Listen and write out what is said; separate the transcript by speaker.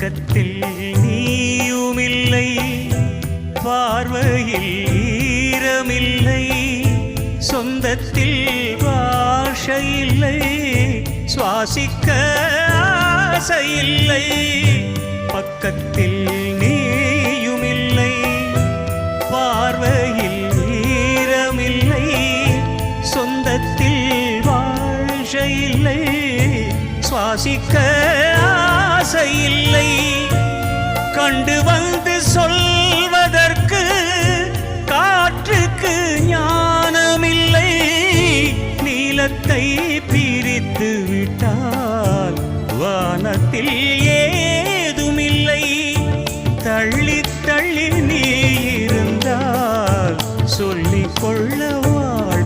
Speaker 1: பக்கத்தில் நீயுமில்லை, பார்வையில் ஈரமில்லை, சொந்தத்தில் பாஷையில்லை, சுவாசிக்க ஆசையில்லை. பக்கத்தில் நீயுமில்லை, பார்வையில் ஈரமில்லை, சொந்தத்தில் பாஷையில்லை, சுவாசிக்க ஆசையில்லை. கண்டு வந்து சொல்வதற்கு காற்றுக்கு ஞானமில்லை. நீலத்தை பிரித்து விட்டால் வானத்தில்